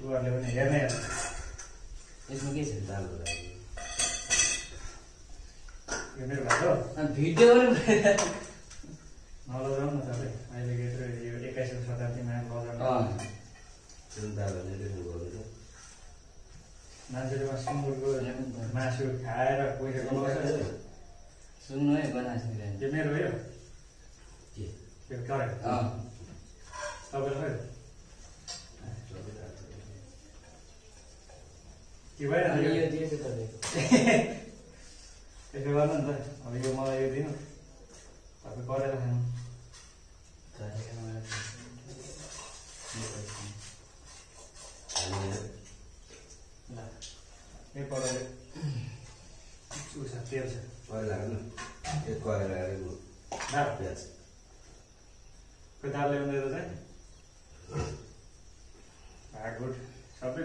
युट्युबरले पनि हेर्ने हेर्छ। यसमा के छ दालको लागि? यो मेरो भाइ हो। भिडियो पनि नलजाउँ न तपाईँ, अहिलेको यत्रो यो 21औं शताब्दीमा लजाउनु। जुन दालहरूले देख्नु भयो मान्छेले सुँगुरको मासु खाएर पैसा कमाउँछ। सुन्नु है बनाएको यो मेरो हो। के यो करे तपाईँलाई के भइरहेको यो दिएछ तपाईँको। यसो गर्नु नि त। अब यो मलाई यो दिनु, तपाईँ गरेर खानु। ल यो पढाले उस तेल छ लाग्नु एक गरेर दाल खोइ दाल ल्याउँदै त चाहिँ गुड सबै